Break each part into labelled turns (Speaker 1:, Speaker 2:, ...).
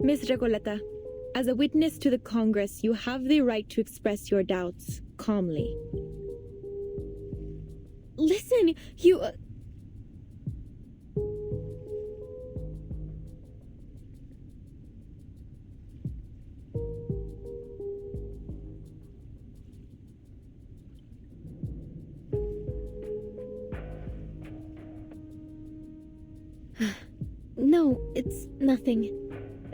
Speaker 1: Miss Recoleta, as a witness to the Congress, you have the right to express your doubts calmly. Listen, you... No, it's nothing.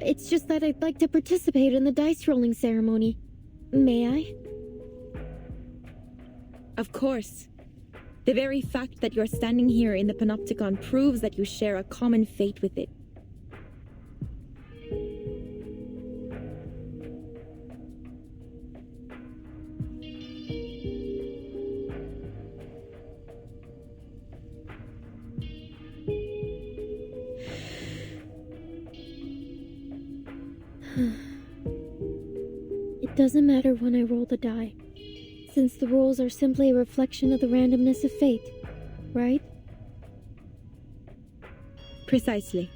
Speaker 1: It's just that I'd like to participate in the dice rolling ceremony. May I? Of course. The very fact that you're standing here in the Panopticon proves that you share a common fate with it. It doesn't matter when I roll the die, since the rolls are simply a reflection of the randomness of fate, right? Precisely.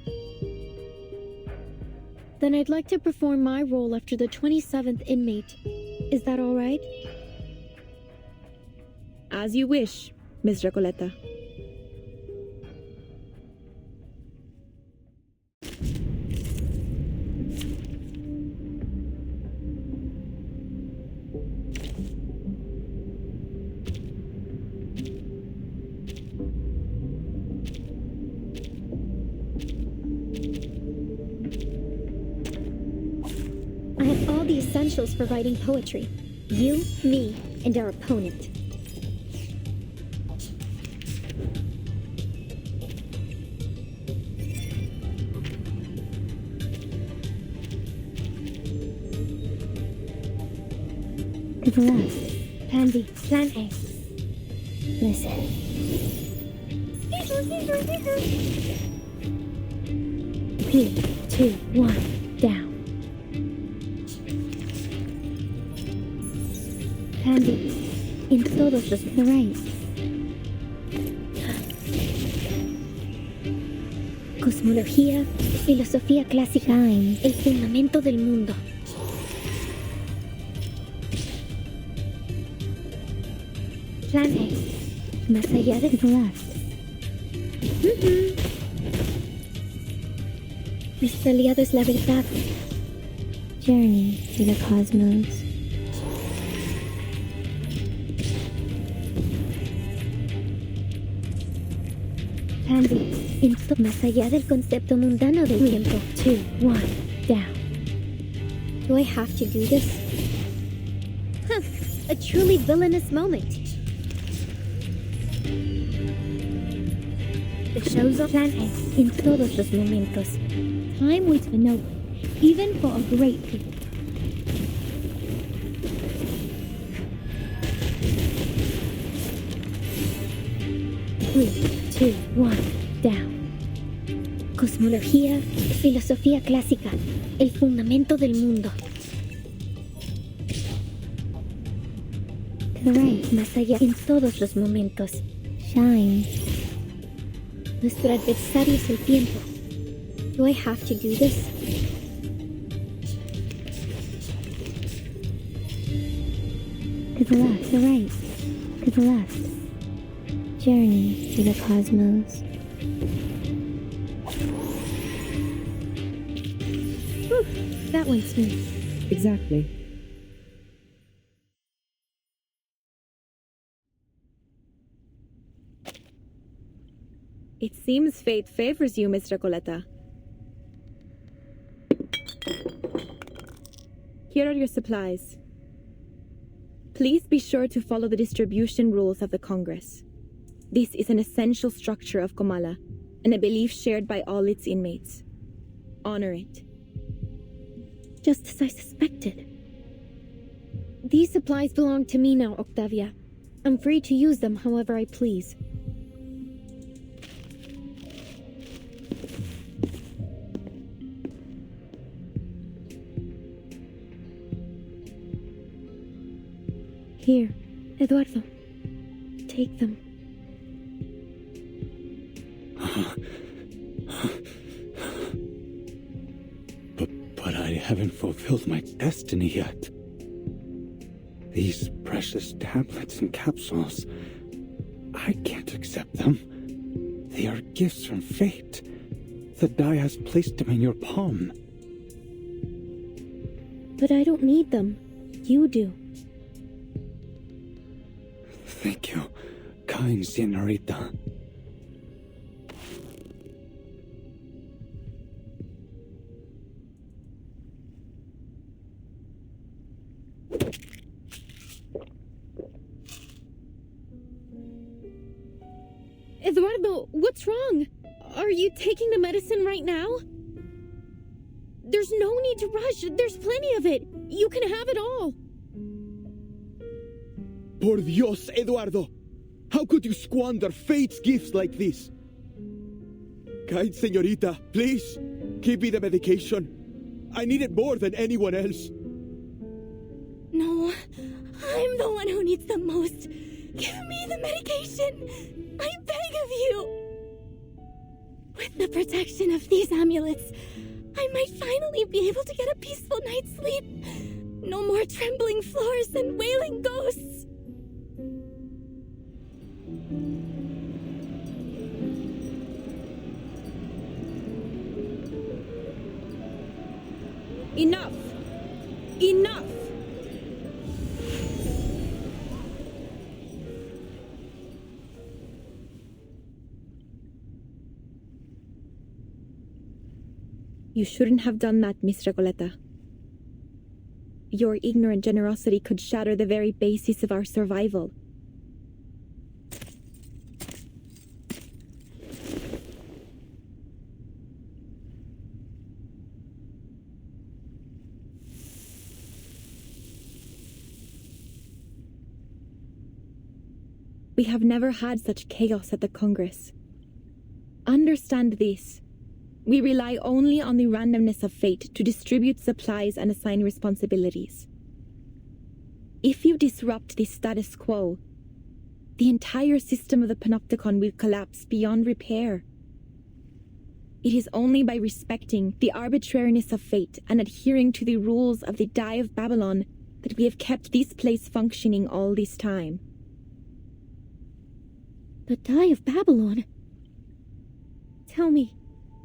Speaker 1: Then I'd like to perform my role after the 27th inmate. Is that all right? As you wish, Miss Recoleta. I have all the essentials for writing poetry. You, me, and our opponent. To the left. Pansy, plan A. Listen. 3, 2, 1, down. Pansy, en todos los the right. Cosmología, filosofía clásica, el fundamento del mundo. Plan A, más allá de the left. Nuestro aliado es la verdad. Journey to the cosmos. Pansy, esto más allá del concepto mundano del tiempo. 2, 1, down. Do I have to do this? Huh, a truly villainous moment. The show's on plan A en todos los momentos. Time waits for no one, even for a great people. Three, 2, 1, down. Cosmología, filosofía clásica, el fundamento del mundo. To the right, más allá, en todos los momentos. Shine. Nuestro adversario es el tiempo. Do I have to do this? To the left, the right, to the left. Journey to the cosmos. Whew, that went smooth.
Speaker 2: Exactly.
Speaker 1: It seems fate favors you, Miss Recoleta. Here are your supplies. Please be sure to follow the distribution rules of the Congress. This is an essential structure of Comala, and a belief shared by all its inmates. Honor it. Just as I suspected. These supplies belong to me now, Octavia. I'm free to use them however I please. Here, Eduardo. Take them.
Speaker 3: But
Speaker 2: haven't fulfilled my destiny yet. These precious tablets and capsules, I can't accept them. They are gifts from fate. The die has placed them in your palm.
Speaker 1: But I don't need them. You do.
Speaker 2: Thank you, kind senorita.
Speaker 1: Eduardo, what's wrong? Are you taking the medicine right now? There's no need to rush. There's plenty of it. You can have it all.
Speaker 3: Por Dios, Eduardo! How could you squander fate's gifts like this? Kind señorita, please, give me the medication. I need it more than anyone else.
Speaker 1: No, I'm the one who needs the most. Give me the medication. I beg of you. With the protection of these amulets, I might finally be able to get a peaceful night's sleep. No more trembling floors and wailing ghosts. Enough! Enough! You shouldn't have done that, Miss Recoleta. Your ignorant generosity could shatter the very basis of our survival. We have never had such chaos at the Congress. Understand this. We rely only on the randomness of fate to distribute supplies and assign responsibilities. If you disrupt the status quo, the entire system of the Panopticon will collapse beyond repair. It is only by respecting the arbitrariness of fate and adhering to the rules of the Die of Babylon that we have kept this place functioning all this time. The Die of Babylon? Tell me,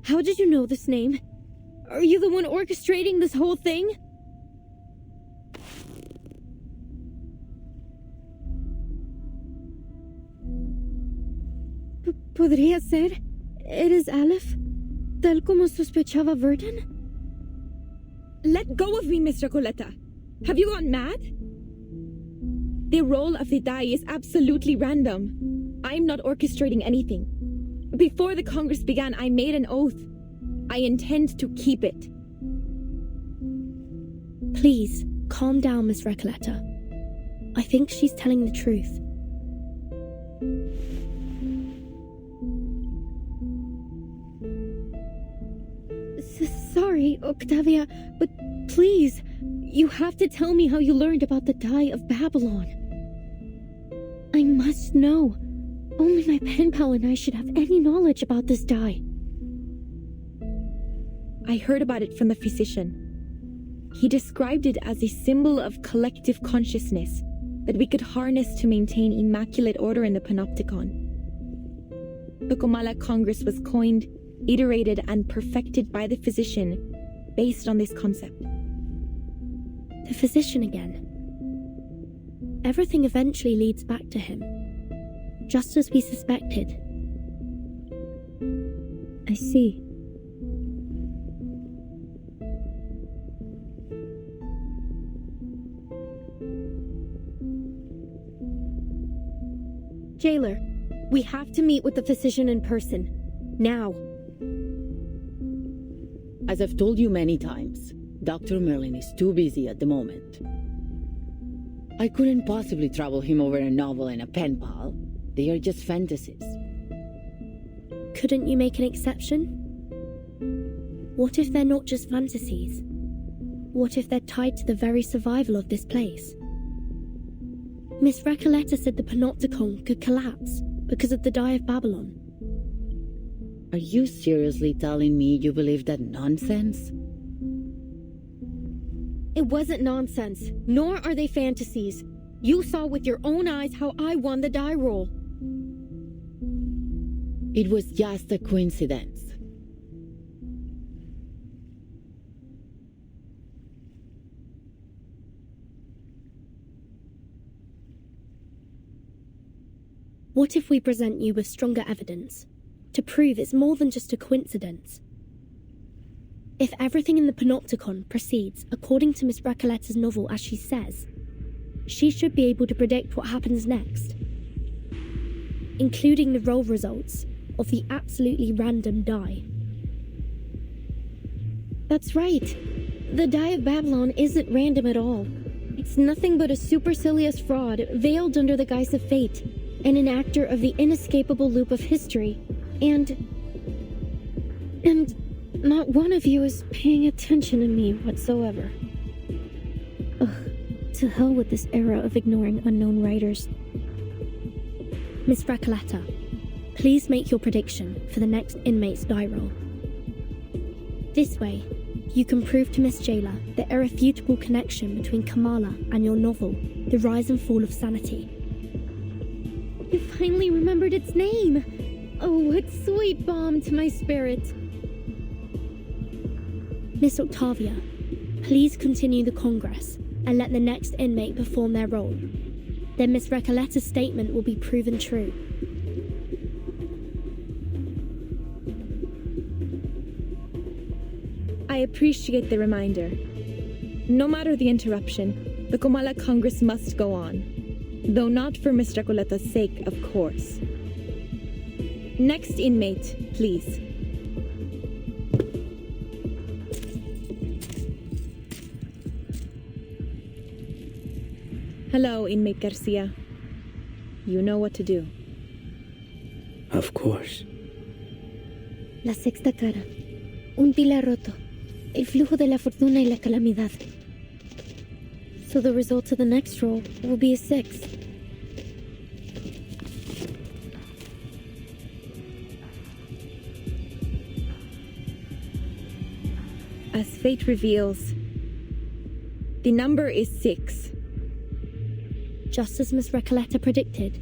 Speaker 1: how did you know this name? Are you the one orchestrating this whole thing? ¿Podría ser? ¿Eres Aleph? Tal como sospechaba Verdun? Let go of me, Miss Recoleta. Have you gone mad? The role of the die is absolutely random. I'm not orchestrating anything. Before the Congress began, I made an oath. I intend to keep it. Please, calm down, Miss Recoleta. I think she's telling the truth. Sorry, Octavia, but please, you have to tell me how you learned about the Die of Babylon. I must know. Only my pen pal and I should have any knowledge about this die. I heard about it from the physician. He described it as a symbol of collective consciousness that we could harness to maintain immaculate order in the Panopticon. The Comala Congress was coined, iterated, and perfected by the physician based on this concept. The physician again. Everything eventually leads back to him, just as we suspected. I see. Jailer, we have to meet with the physician in person. Now.
Speaker 4: As I've told you many times, Dr. Merlin is too busy at the moment. I couldn't possibly trouble him over a novel and a pen pal. They are just fantasies.
Speaker 1: Couldn't you make an exception? What if they're not just fantasies? What if they're tied to the very survival of this place? Miss Recoleta said the Panopticon could collapse because of the Die of Babylon.
Speaker 4: Are you seriously telling me you believe that nonsense?
Speaker 5: It wasn't nonsense, nor are they fantasies. You saw with your own eyes how I won the die roll.
Speaker 4: It was just a coincidence.
Speaker 5: What if we present you with stronger evidence to prove it's more than just a coincidence? If everything in the Panopticon proceeds according to Miss Recoletta's novel as she says, she should be able to predict what happens next, including the roll results of the absolutely random die. That's right. The Die of Babylon isn't random at all. It's nothing but a supercilious fraud veiled under the guise of fate, and an actor of the inescapable loop of history, and not one of you is paying attention to me whatsoever. Ugh, to hell with this era of ignoring unknown writers. Miss Recoleta, please make your prediction for the next inmate's die roll. This way, you can prove to Miss Jailer the irrefutable connection between Kamala and your novel, The Rise and Fall of Sanity. You finally remembered its name! Oh, what sweet balm to my spirit! Miss Octavia, please continue the Congress and let the next inmate perform their role. Then Miss Recoleta's statement will be proven true.
Speaker 1: I appreciate the reminder. No matter the interruption, the Kamala Congress must go on. Though not for Miss Recoleta's sake, of course. Next inmate, please. Hello, inmate Garcia. You know what to do.
Speaker 2: Of course.
Speaker 5: La sexta cara. Un pilar roto. El flujo de la fortuna y la calamidad. So the result of the next roll will be a 6.
Speaker 1: As fate reveals, the number is 6.
Speaker 5: Just as Miss Recoleta predicted.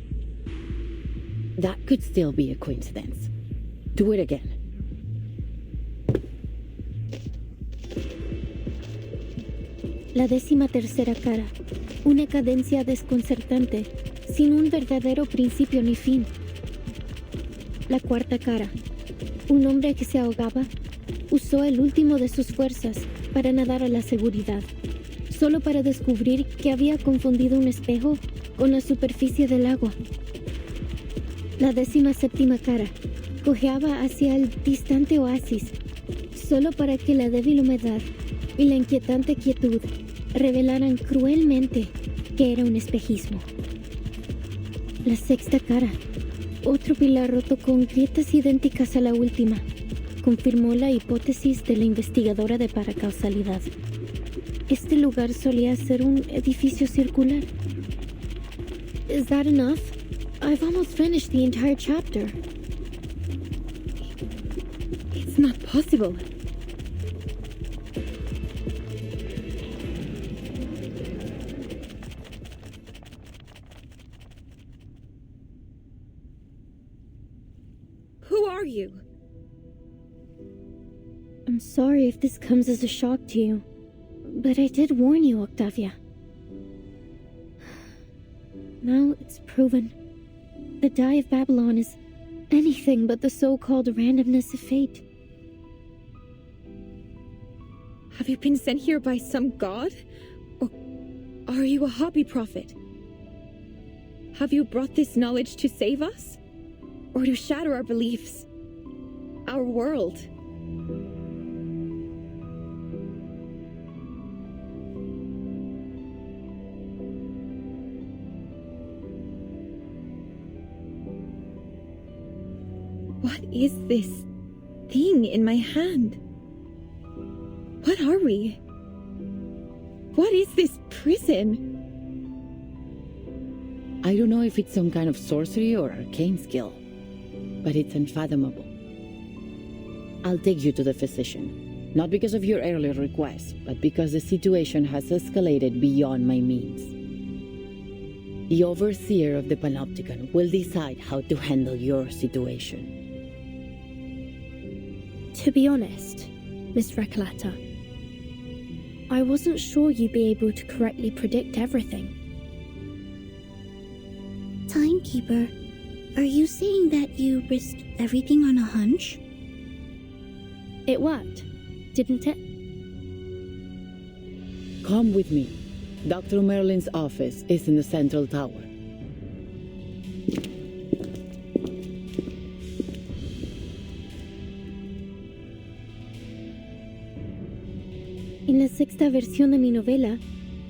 Speaker 4: That could still be a coincidence. Do it again.
Speaker 5: La 13ª cara. Una cadencia desconcertante, sin un verdadero principio ni fin. La 4ª cara. Un hombre que se ahogaba usó el último de sus fuerzas para nadar a la seguridad, solo para descubrir que había confundido un espejo con la superficie del agua. La 17ª cara cojeaba hacia el distante oasis, solo para que la débil humedad y la inquietante quietud revelaran cruelmente que era un espejismo. La 6ª cara, otro pilar roto con grietas idénticas a la última, confirmó la hipótesis de la investigadora de paracausalidad. Este lugar solía ser un edificio circular. Is that enough? I've almost finished the entire chapter.
Speaker 1: It's not possible. Who are you?
Speaker 5: I'm sorry if this comes as a shock to you, but I did warn you, Octavia. Now it's proven. The Die of Babylon is anything but the so-called randomness of fate.
Speaker 1: Have you been sent here by some god? Or are you a hobby prophet? Have you brought this knowledge to save us? Or to shatter our beliefs? Our world? What is this thing in my hand? What are we? What is this prison?
Speaker 4: I don't know if it's some kind of sorcery or arcane skill, but it's unfathomable. I'll take you to the physician. Not because of your earlier request, but because the situation has escalated beyond my means. The overseer of the Panopticon will decide how to handle your situation.
Speaker 5: To be honest, Miss Recoleta, I wasn't sure you'd be able to correctly predict everything.
Speaker 6: Timekeeper, are you saying that you risked everything on a hunch?
Speaker 5: It worked, didn't it?
Speaker 4: Come with me. Dr. Merlin's office is in the central tower.
Speaker 5: En la sexta versión de mi novela,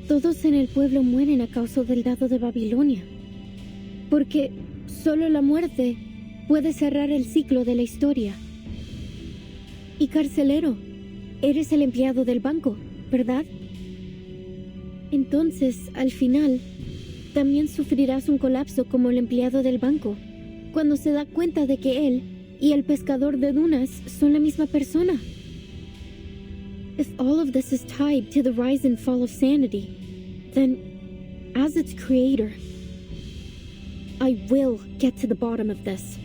Speaker 5: todos en el pueblo mueren a causa del dado de Babilonia. Porque solo la muerte puede cerrar el ciclo de la historia. Y carcelero, eres el empleado del banco, ¿verdad? Entonces, al final, también sufrirás un colapso como el empleado del banco, cuando se da cuenta de que él y el pescador de dunas son la misma persona. If all of this is tied to the rise and fall of sanity, then, as its creator, I will get to the bottom of this.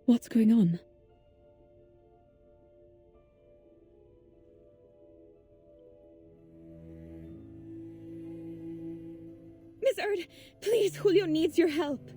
Speaker 7: What's going on?
Speaker 1: Miss Erd, please, Julio needs your help.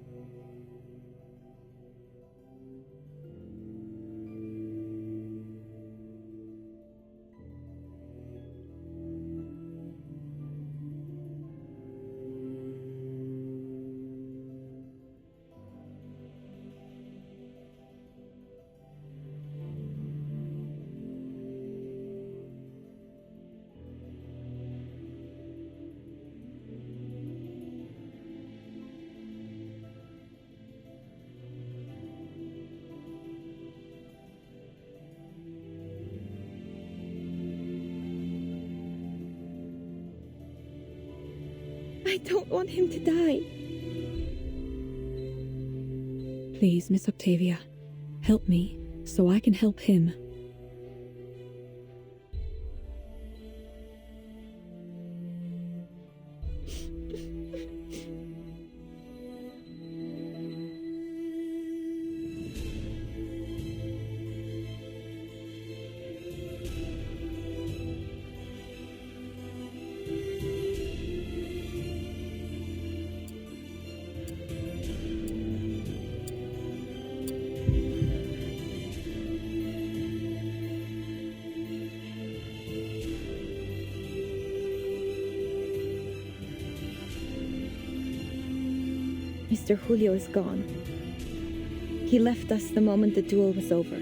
Speaker 1: I don't want him to die.
Speaker 7: Please, Miss Octavia, help me so I can help him.
Speaker 1: Mr. Julio is gone. He left us the moment the duel was over.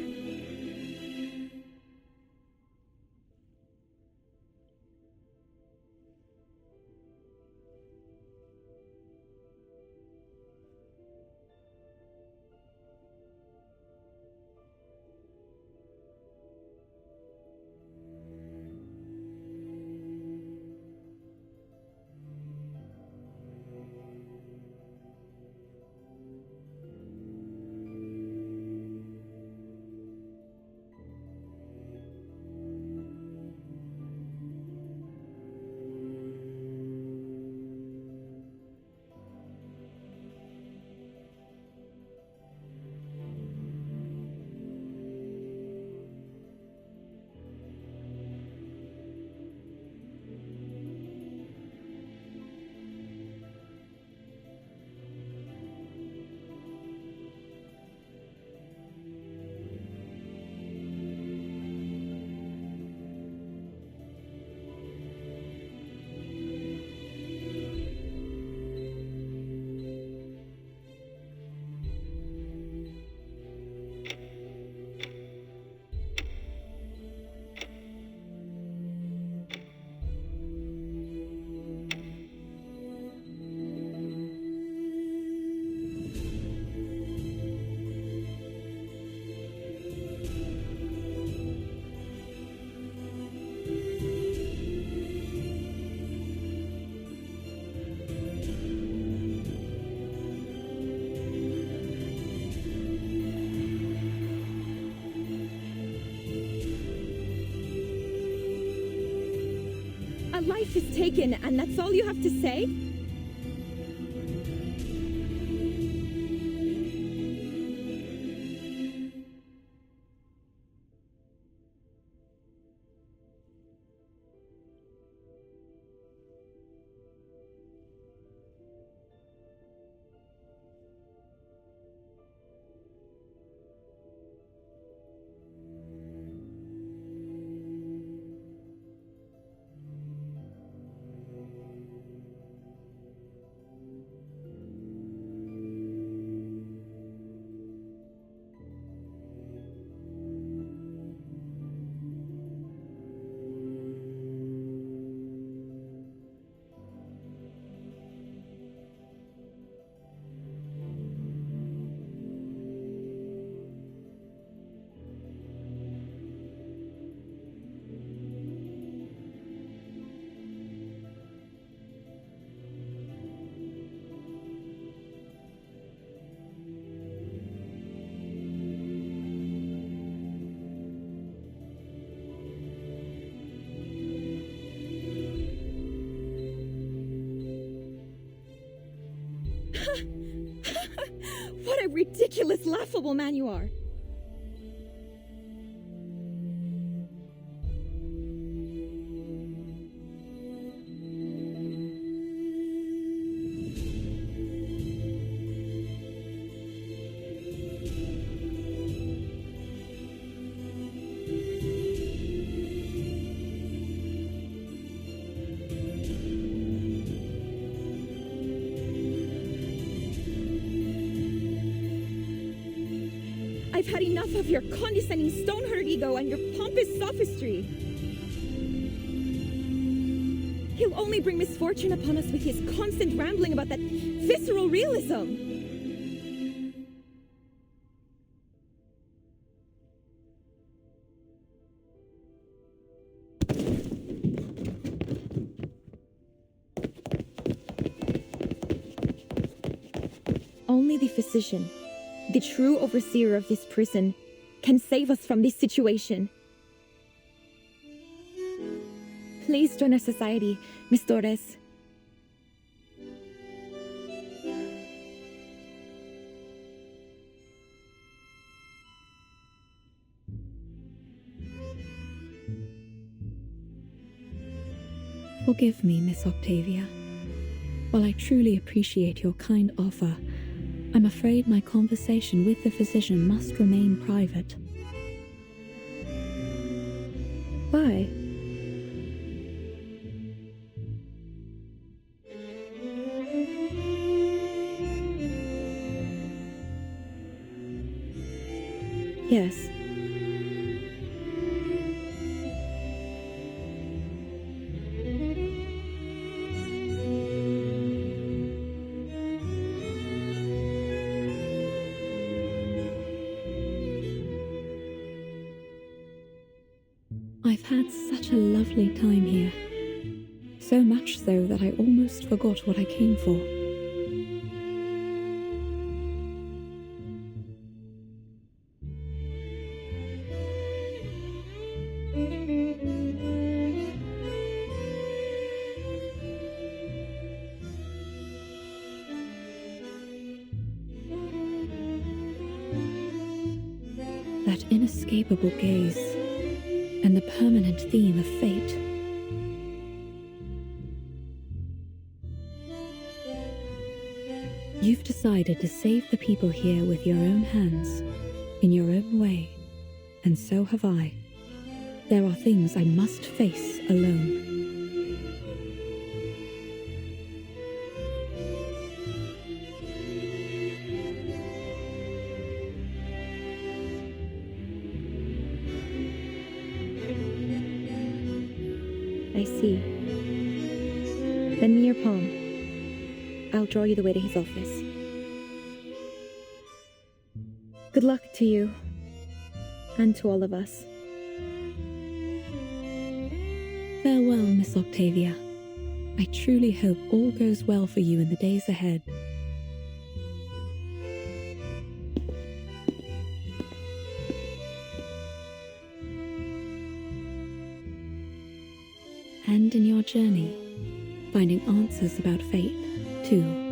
Speaker 1: A life is taken, and that's all you have to say? What a ridiculous, laughable man you are! I've had enough of your condescending stone-hearted ego and your pompous sophistry. He'll only bring misfortune upon us with his constant rambling about that visceral realism. Only the physician, the true overseer of this prison, can save us from this situation. Please join our society, Miss Torres.
Speaker 7: Forgive me, Miss Octavia. While I truly appreciate your kind offer, I'm afraid my conversation with the physician must remain private.
Speaker 1: Why? Yes.
Speaker 7: I've had such a lovely time here. So much so that I almost forgot what I came for. That inescapable gaze, and the permanent theme of fate. You've decided to save the people here with your own hands, in your own way, and so have I. There are things I must face alone.
Speaker 1: I see. Lend me your palm. I'll draw you the way to his office. Good luck to you. And to all of us.
Speaker 7: Farewell, Miss Octavia. I truly hope all goes well for you in the days ahead. And in your journey, finding answers about fate, too.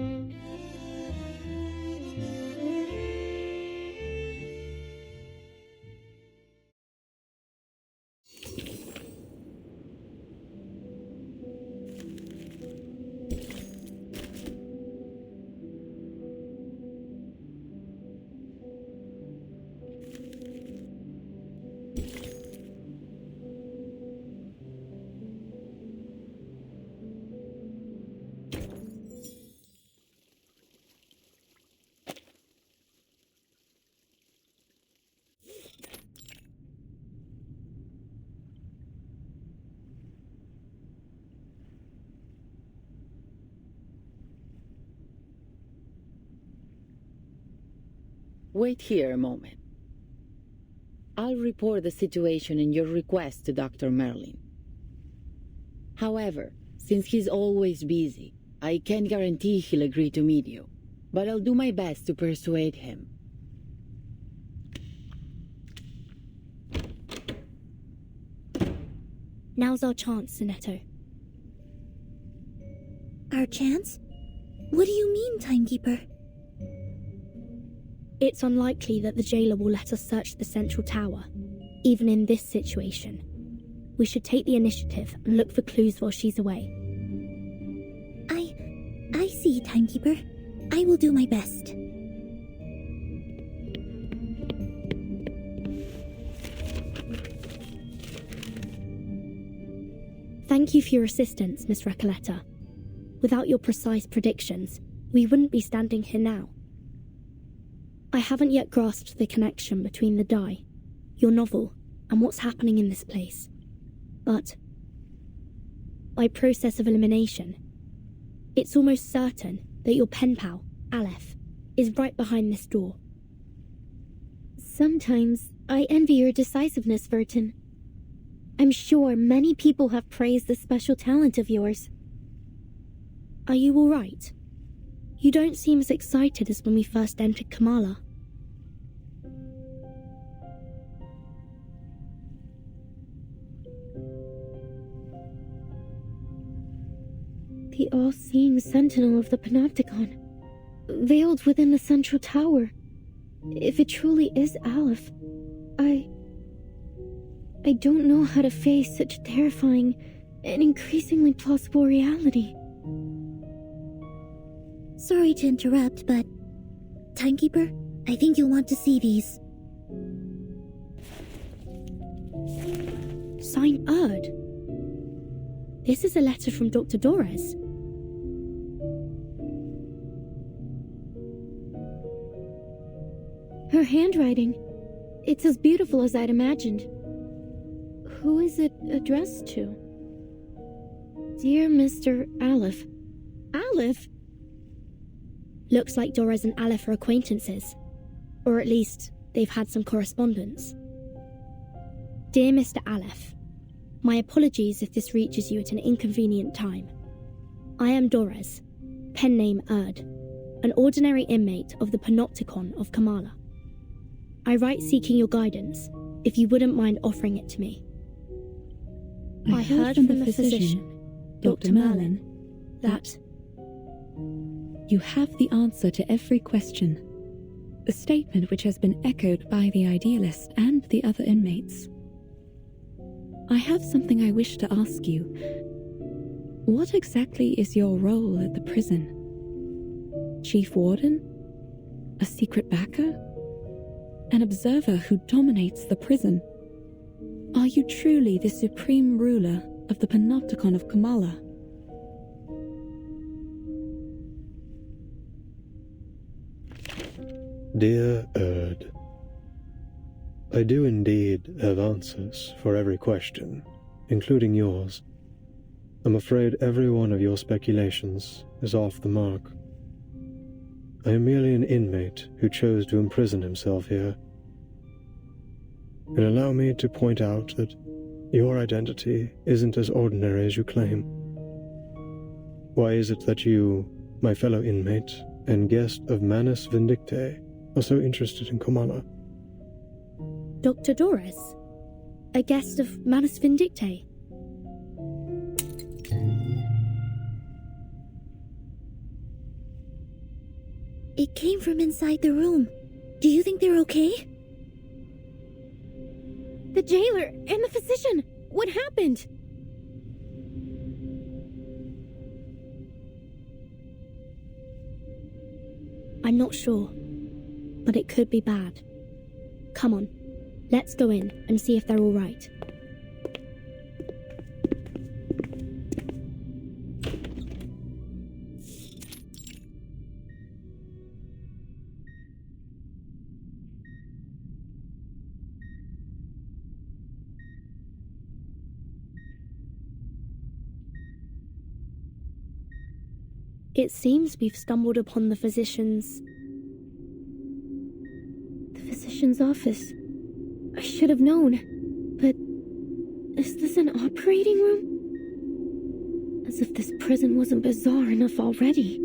Speaker 4: Wait here a moment. I'll report the situation and your request to Dr. Merlin. However, since he's always busy, I can't guarantee he'll agree to meet you, but I'll do my best to persuade him.
Speaker 5: Now's our chance, Sinetto.
Speaker 6: Our chance? What do you mean, Timekeeper?
Speaker 5: It's unlikely that the jailer will let us search the central tower, even in this situation. We should take the initiative and look for clues while she's away.
Speaker 6: I see, Timekeeper. I will do my best.
Speaker 5: Thank you for your assistance, Miss Recoleta. Without your precise predictions, we wouldn't be standing here now. I haven't yet grasped the connection between the die, your novel, and what's happening in this place. But, by process of elimination, it's almost certain that your pen pal, Aleph, is right behind this door. Sometimes I envy your decisiveness, Vertin. I'm sure many people have praised this special talent of yours. Are you all right?
Speaker 8: You don't seem as excited as when we first entered Kamala.
Speaker 5: The all-seeing sentinel of the Panopticon, veiled within the central tower. If it truly is Aleph, I don't know how to face such a terrifying and increasingly plausible reality.
Speaker 6: Sorry to interrupt, but... Timekeeper, I think you'll want to see these.
Speaker 8: Sign Erd. This is a letter from Dr. Dorez.
Speaker 5: Her handwriting. It's as beautiful as I'd imagined. Who is it addressed to? Dear Mr. Aleph.
Speaker 8: Aleph? Looks like Dorez and Aleph are acquaintances. Or at least, they've had some correspondence. Dear Mr. Aleph, my apologies if this reaches you at an inconvenient time. I am Dorez, pen name Erd, an ordinary inmate of the Panopticon of Kamala. I write seeking your guidance, if you wouldn't mind offering it to me.
Speaker 7: I heard from the physician, Dr. Merlin,
Speaker 8: that
Speaker 7: you have the answer to every question. A statement which has been echoed by the idealist and the other inmates. I have something I wish to ask you. What exactly is your role at the prison? Chief Warden? A secret backer? An observer who dominates the prison? Are you truly the supreme ruler of the Panopticon of Kamala?
Speaker 9: Dear Erd, I do indeed have answers for every question, including yours. I'm afraid every one of your speculations is off the mark. I am merely an inmate who chose to imprison himself here. And allow me to point out that your identity isn't as ordinary as you claim. Why is it that you, my fellow inmate and guest of Manus Vindictae, are so interested in Kamala?
Speaker 8: Dr. Dorez, a guest of Manus Vindictae.
Speaker 6: It came from inside the room. Do you think they're okay?
Speaker 5: The jailer and the physician! What happened?
Speaker 8: I'm not sure, but it could be bad. Come on, let's go in and see if they're all right. It seems we've stumbled upon the physician's...
Speaker 5: The physician's office. I should have known. But... is this an operating room? As if this prison wasn't bizarre enough already.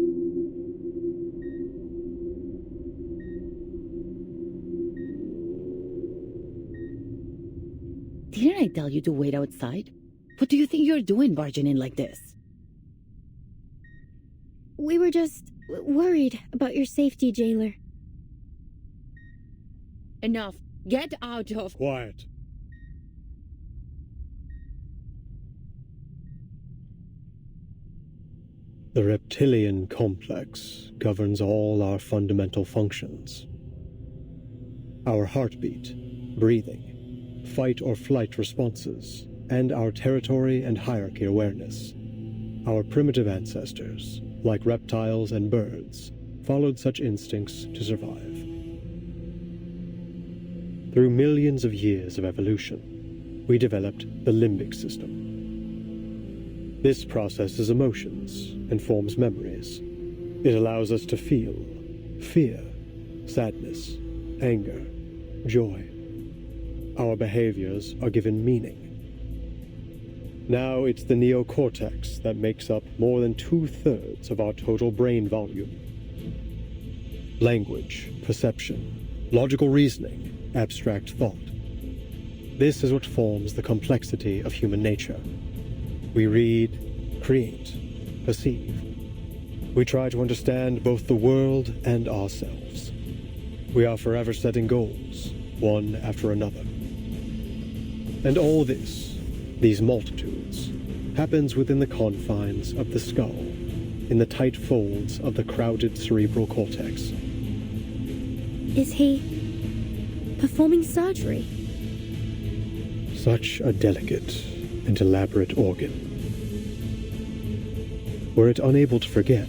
Speaker 4: Didn't I tell you to wait outside? What do you think you're doing barging in like this?
Speaker 5: We were just worried about your safety, jailer.
Speaker 4: Enough. Get out of...
Speaker 3: Quiet.
Speaker 9: The reptilian complex governs all our fundamental functions. Our heartbeat, breathing, fight or flight responses, and our territory and hierarchy awareness. Our primitive ancestors, like reptiles and birds, followed such instincts to survive. Through millions of years of evolution, we developed the limbic system. This processes emotions and forms memories. It allows us to feel fear, sadness, anger, joy. Our behaviors are given meaning. Now it's the neocortex that makes up more than 2/3 of our total brain volume. Language, perception, logical reasoning, abstract thought. This is what forms the complexity of human nature. We read, create, perceive. We try to understand both the world and ourselves. We are forever setting goals, one after another. And all this, these multitudes, happens within the confines of the skull, in the tight folds of the crowded cerebral cortex.
Speaker 8: Is he performing surgery?
Speaker 9: Such a delicate and elaborate organ. Were it unable to forget,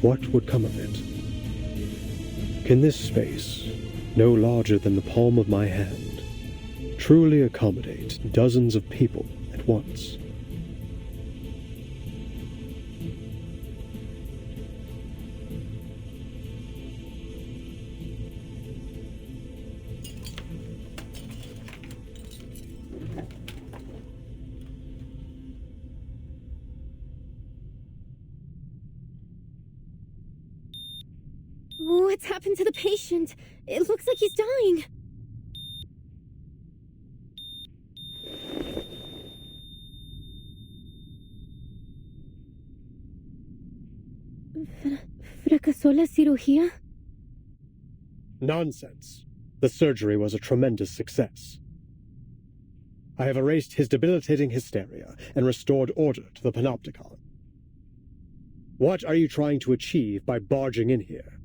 Speaker 9: what would come of it? Can this space, no larger than the palm of my hand, truly accommodate dozens of people at once?
Speaker 5: What's happened to the patient? It looks like he's dying. ¿Fracasó la cirugía?
Speaker 9: Nonsense. The surgery was a tremendous success. I have erased his debilitating hysteria and restored order to the Panopticon. What are you trying to achieve by barging in here?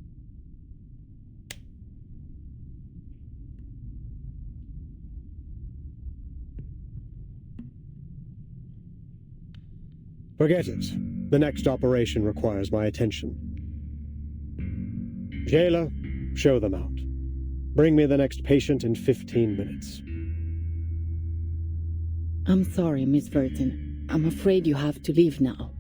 Speaker 9: Forget it. The next operation requires my attention. Jailer, show them out. Bring me the next patient in 15 minutes.
Speaker 4: I'm sorry, Miss Burton. I'm afraid you have to leave now.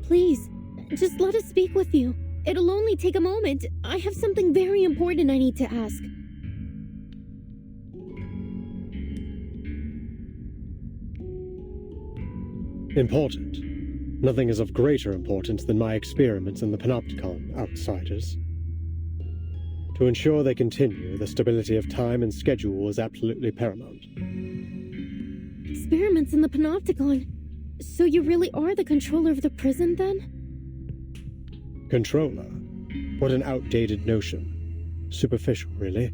Speaker 5: Please, just let us speak with you. It'll only take a moment. I have something very important I need to ask.
Speaker 9: Important. Nothing is of greater importance than my experiments in the Panopticon, outsiders. To ensure they continue, the stability of time and schedule is absolutely paramount.
Speaker 5: Experiments in the Panopticon? So you really are the controller of the prison, then?
Speaker 9: Controller? What an outdated notion. Superficial, really.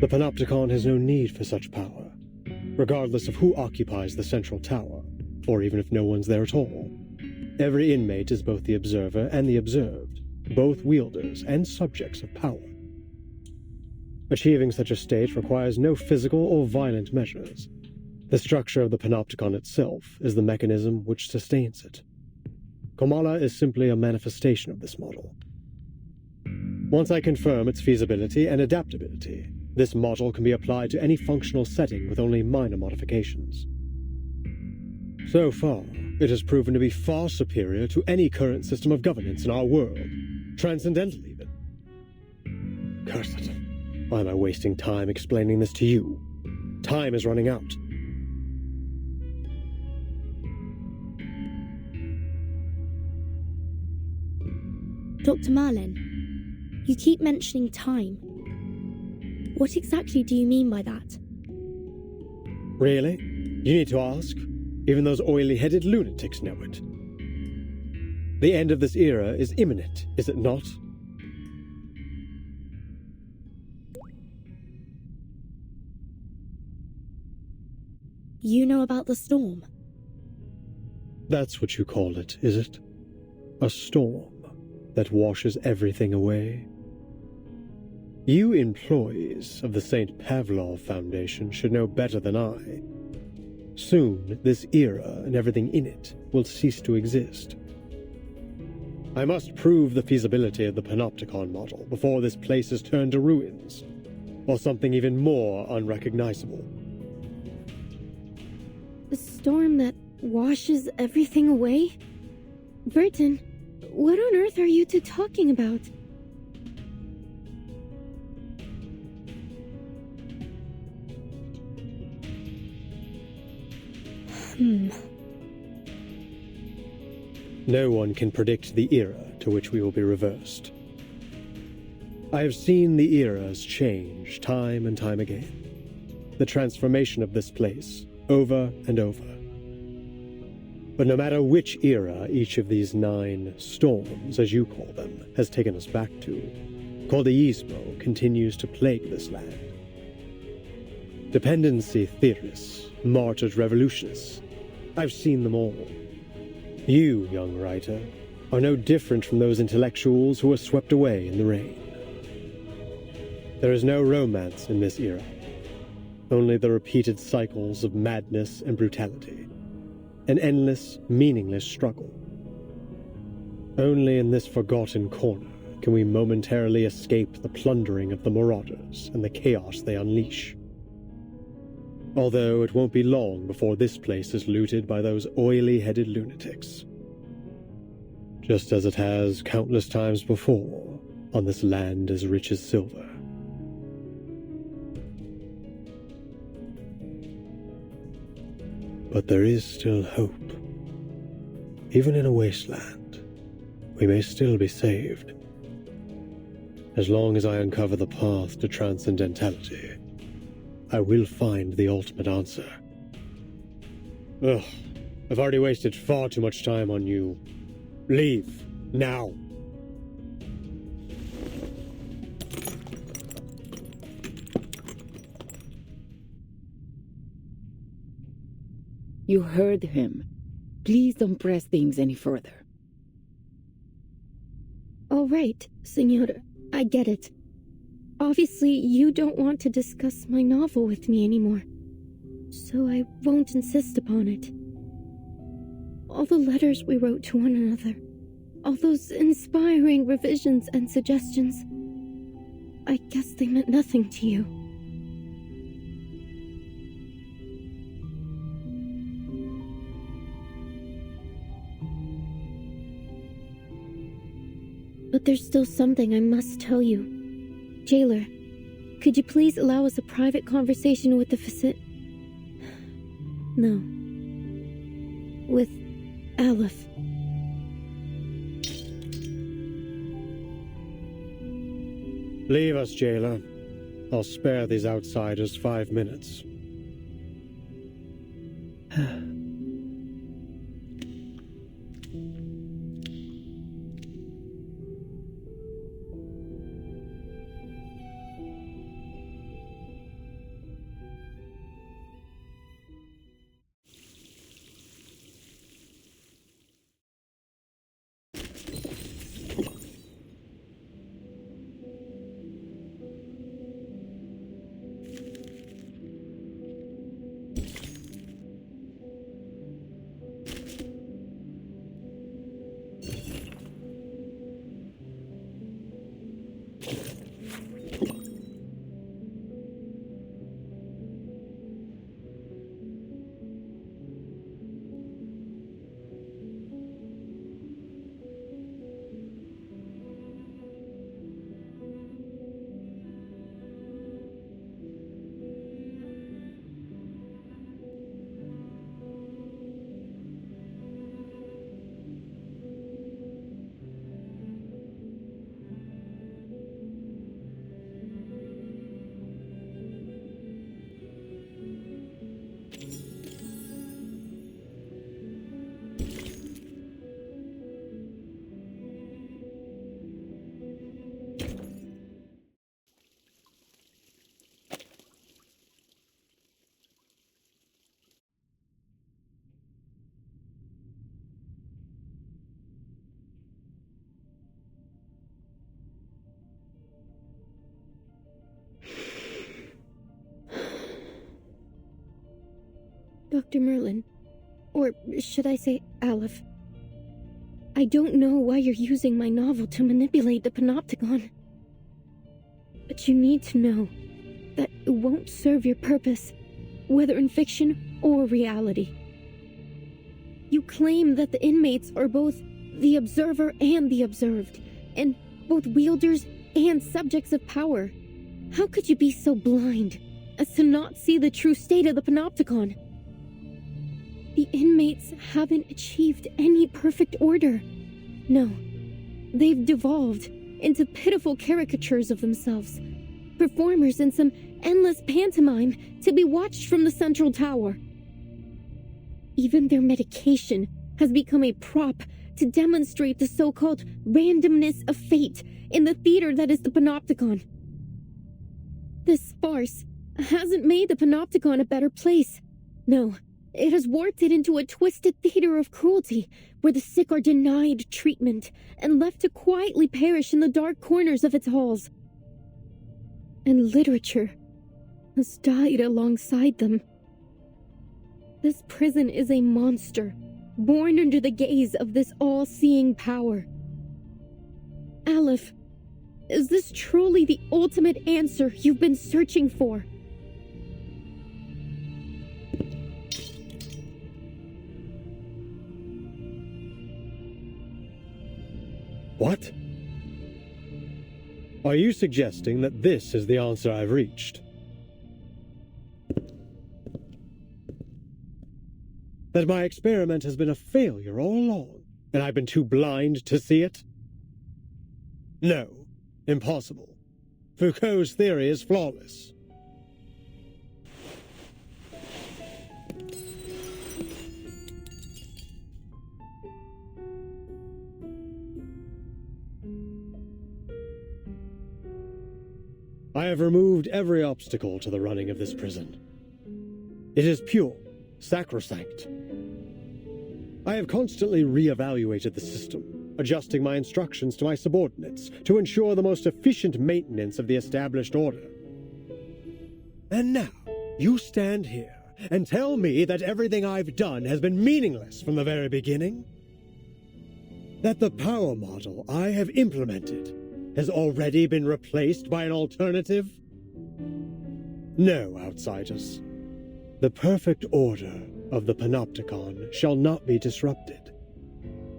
Speaker 9: The Panopticon has no need for such power, regardless of who occupies the central tower, or even if no one's there at all. Every inmate is both the observer and the observed, both wielders and subjects of power. Achieving such a state requires no physical or violent measures. The structure of the Panopticon itself is the mechanism which sustains it. Comala is simply a manifestation of this model. Once I confirm its feasibility and adaptability, this model can be applied to any functional setting with only minor modifications. So far, it has proven to be far superior to any current system of governance in our world, transcendental even. Curse it. Why am I wasting time explaining this to you? Time is running out.
Speaker 8: Dr. Merlin, you keep mentioning time. What exactly do you mean by that?
Speaker 9: Really? You need to ask? Even those oily-headed lunatics know it. The end of this era is imminent, is it not?
Speaker 8: You know about the storm?
Speaker 9: That's what you call it, is it? A storm that washes everything away? You employees of the St. Pavlov Foundation should know better than I. Soon, this era and everything in it will cease to exist. I must prove the feasibility of the Panopticon model before this place is turned to ruins, or something even more unrecognizable.
Speaker 5: A storm that washes everything away? Burton, what on earth are you two talking about?
Speaker 9: No one can predict the era to which we will be reversed. I have seen the eras change time and time again. The transformation of this place, over and over. But no matter which era each of these 9 storms, as you call them, has taken us back to, Cordeismo continues to plague this land. Dependency theorists, martyred revolutionists, I've seen them all. You, young writer, are no different from those intellectuals who were swept away in the rain. There is no romance in this era, only the repeated cycles of madness and brutality, an endless, meaningless struggle. Only in this forgotten corner can we momentarily escape the plundering of the marauders and the chaos they unleash. Although it won't be long before this place is looted by those oily-headed lunatics. Just as it has countless times before on this land as rich as silver. But there is still hope. Even in a wasteland, we may still be saved. As long as I uncover the path to transcendentality, I will find the ultimate answer. Ugh, I've already wasted far too much time on you. Leave, now.
Speaker 4: You heard him. Please don't press things any further.
Speaker 5: All right, Senora, I get it. Obviously, you don't want to discuss my novel with me anymore, so I won't insist upon it. All the letters we wrote to one another, all those inspiring revisions and suggestions, I guess they meant nothing to you. But there's still something I must tell you. Jailer, could you please allow us a private conversation with the No. With Aleph.
Speaker 9: Leave us, jailer. I'll spare these outsiders 5 minutes.
Speaker 5: Dr. Merlin, or should I say Aleph, I don't know why you're using my novel to manipulate the Panopticon. But you need to know that it won't serve your purpose, whether in fiction or reality. You claim that the inmates are both the observer and the observed, and both wielders and subjects of power. How could you be so blind as to not see the true state of the Panopticon? The inmates haven't achieved any perfect order. No, they've devolved into pitiful caricatures of themselves, performers in some endless pantomime to be watched from the central tower. Even their medication has become a prop to demonstrate the so-called randomness of fate in the theater that is the Panopticon. This farce hasn't made the Panopticon a better place. No, it has warped it into a twisted theater of cruelty, where the sick are denied treatment and left to quietly perish in the dark corners of its halls. And literature has died alongside them. This prison is a monster, born under the gaze of this all-seeing power. Aleph, is this truly the ultimate answer you've been searching for?
Speaker 9: What? Are you suggesting that this is the answer I've reached? That my experiment has been a failure all along, and I've been too blind to see it? No, impossible. Foucault's theory is flawless. I have removed every obstacle to the running of this prison. It is pure, sacrosanct. I have constantly re-evaluated the system, adjusting my instructions to my subordinates to ensure the most efficient maintenance of the established order. And now, you stand here and tell me that everything I've done has been meaningless from the very beginning? That the power model I have implemented has already been replaced by an alternative? No, outsiders. The perfect order of the Panopticon shall not be disrupted.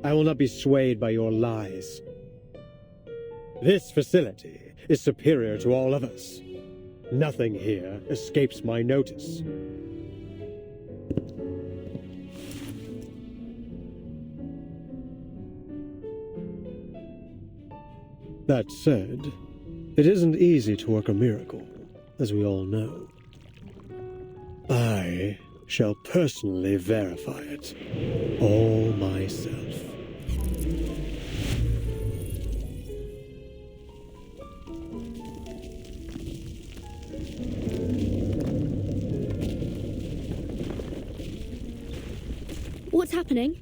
Speaker 9: I will not be swayed by your lies. This facility is superior to all others. Nothing here escapes my notice. That said, it isn't easy to work a miracle, as we all know. I shall personally verify it, all myself.
Speaker 8: What's happening?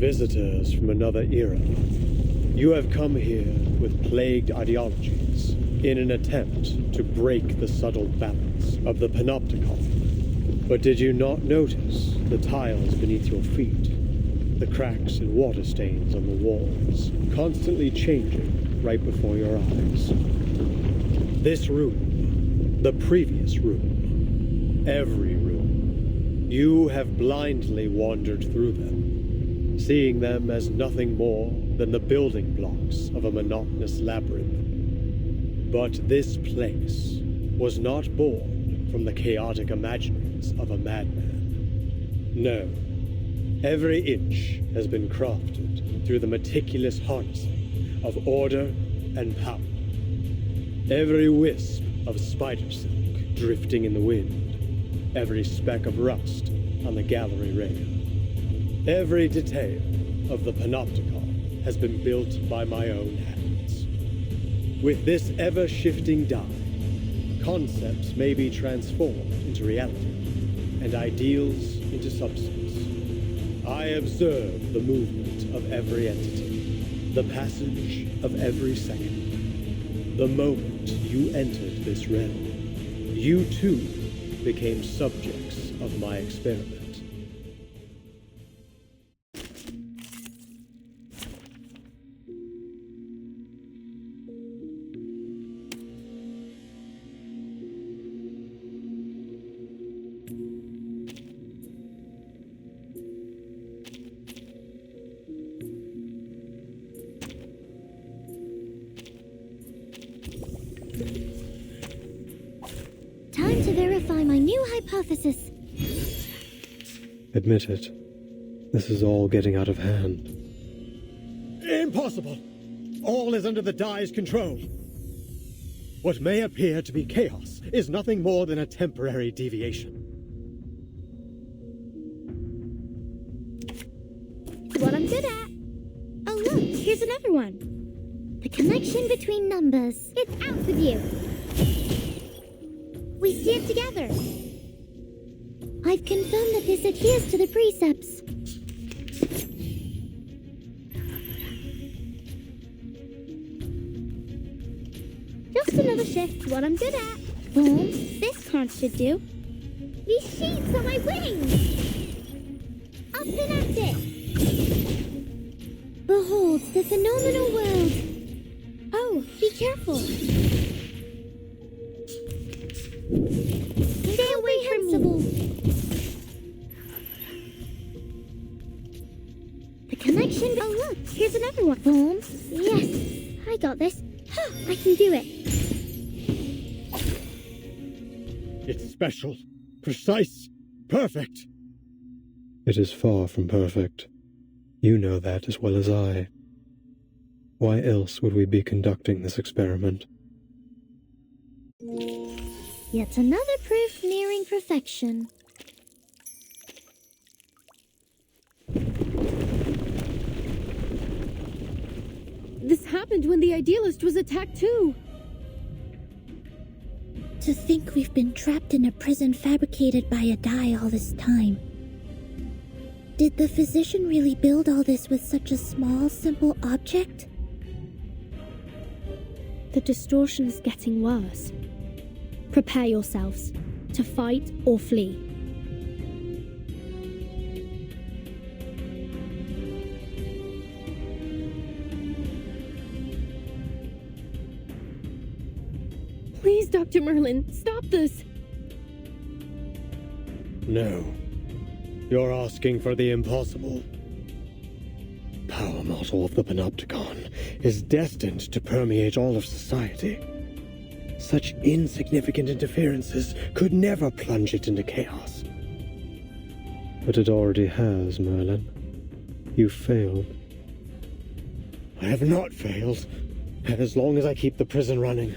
Speaker 9: Visitors from another era. You have come here with plagued ideologies in an attempt to break the subtle balance of the Panopticon. But did you not notice the tiles beneath your feet? The cracks and water stains on the walls, constantly changing right before your eyes. This room, the previous room, every room, you have blindly wandered through them, seeing them as nothing more than the building blocks of a monotonous labyrinth. But this place was not born from the chaotic imaginings of a madman. No, every inch has been crafted through the meticulous harnessing of order and power. Every wisp of spider silk drifting in the wind, every speck of rust on the gallery rail. Every detail of the Panopticon has been built by my own hands. With this ever-shifting die, concepts may be transformed into reality, and ideals into substance. I observe the movement of every entity, the passage of every second. The moment you entered this realm, you too became subjects of my experiment.
Speaker 6: new hypothesis.
Speaker 9: Admit it. This is all getting out of hand.
Speaker 10: Impossible! All is under the Dai's control. What may appear to be chaos is nothing more than a temporary deviation.
Speaker 5: It's what I'm good at. Oh look, here's another one.
Speaker 6: The connection between numbers.
Speaker 5: It's out with you. We stand together.
Speaker 6: I've confirmed that this adheres to the precepts.
Speaker 5: Just another shift, what I'm good at.
Speaker 6: Boom.
Speaker 5: This conch should do. These sheets are my wings. Up and at it.
Speaker 6: Behold the phenomenal world.
Speaker 5: Oh, be careful. Stay away from me.
Speaker 6: The connection.
Speaker 5: Oh look, here's another one.
Speaker 6: Boom.
Speaker 5: Yes, I got this. I can do it.
Speaker 10: It's special, precise, perfect.
Speaker 9: It is far from perfect. You know that as well as I. Why else would we be conducting this experiment?
Speaker 6: Yet another proof nearing perfection.
Speaker 1: This happened when the Idealist was attacked too.
Speaker 6: To think we've been trapped in a prison fabricated by a Dai all this time. Did the physician really build all this with such a small, simple object?
Speaker 8: The distortion is getting worse. Prepare yourselves to fight or flee.
Speaker 1: Please, Dr. Merlin, stop this.
Speaker 10: No. You're asking for the impossible. Power model of the Panopticon is destined to permeate all of society. Such insignificant interferences could never plunge it into chaos.
Speaker 9: But it already has, Merlin. You failed.
Speaker 10: I have not failed, as long as I keep the prison running.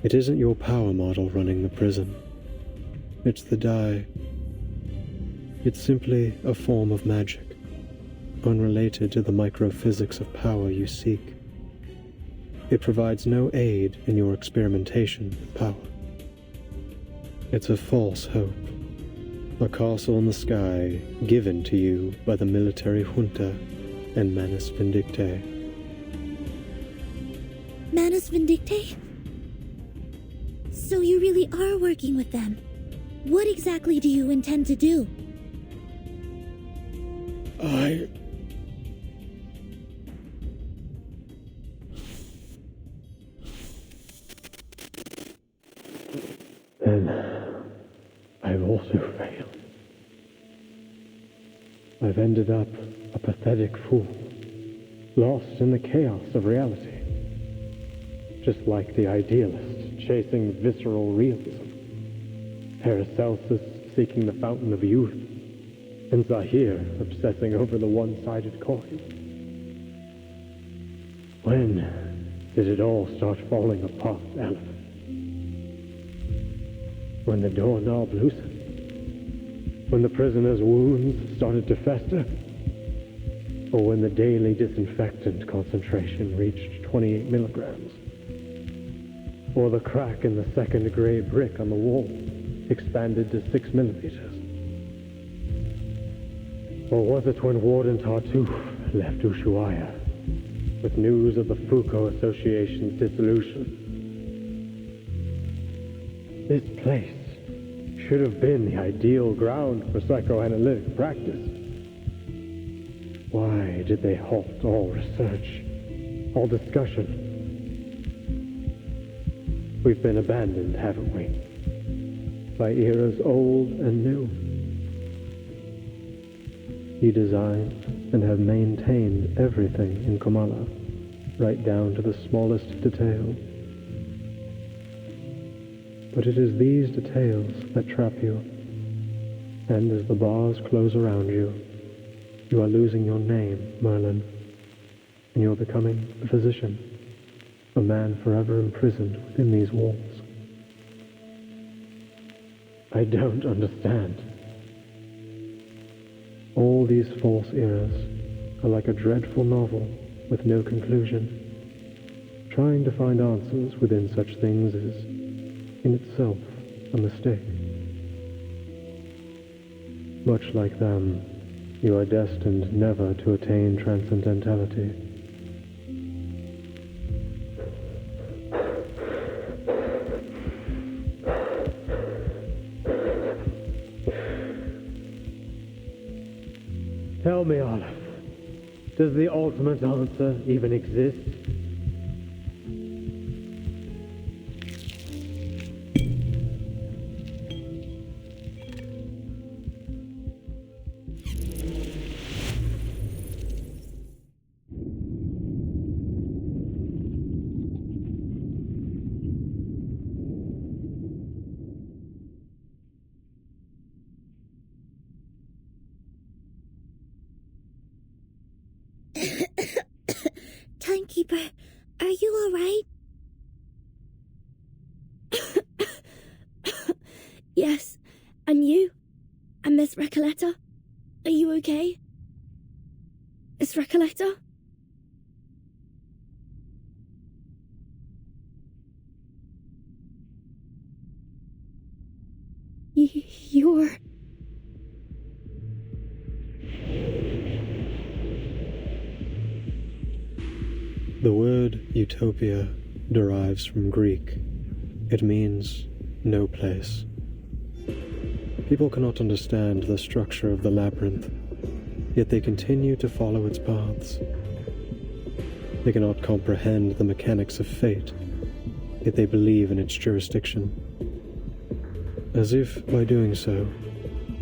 Speaker 9: It isn't your power model running the prison. It's the Dai. It's simply a form of magic, unrelated to the microphysics of power you seek. It provides no aid in your experimentation with power. It's a false hope, a castle in the sky given to you by the military junta and Manus Vindictae.
Speaker 6: Manus Vindictae? So you really are working with them. What exactly do you intend to do?
Speaker 9: And I've also failed. I've ended up a pathetic fool, lost in the chaos of reality. Just like the idealist chasing visceral realism, Paracelsus seeking the fountain of youth, and Zahir obsessing over the one-sided coin. When did it all start falling apart, Aleph? When the doorknob loosened? When the prisoner's wounds started to fester? Or when the daily disinfectant concentration reached 28 milligrams? Or the crack in the second gray brick on the wall expanded to 6 millimeters? Or was it when Warden Tartuffe left Ushuaia with news of the Foucault Association's dissolution? This place should have been the ideal ground for psychoanalytic practice. Why did they halt all research, all discussion? We've been abandoned, haven't we? By eras old and new. You designed and have maintained everything in Comala. right down to the smallest detail. But it is these details that trap you, and as the bars close around you, you are losing your name, Merlin, and you're becoming a physician, a man forever imprisoned within these walls. I don't understand. All these false eras are like a dreadful novel with no conclusion. Trying to find answers within such things is, in itself, a mistake. Much like them, you are destined never to attain transcendentality.
Speaker 10: Tell me, Aleph, does the ultimate answer even exist?
Speaker 6: Timekeeper, are you alright?
Speaker 8: Yes. And you? And Miss Recoleta? Are you okay? Miss Recoleta? You're...
Speaker 9: The word utopia derives from Greek. It means no place. People cannot understand the structure of the labyrinth, yet they continue to follow its paths. They cannot comprehend the mechanics of fate, yet they believe in its jurisdiction. As if, by doing so,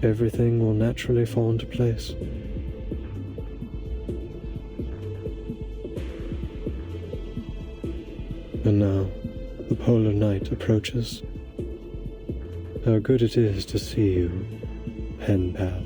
Speaker 9: everything will naturally fall into place. And now, the polar night approaches. How good it is to see you, pen pal.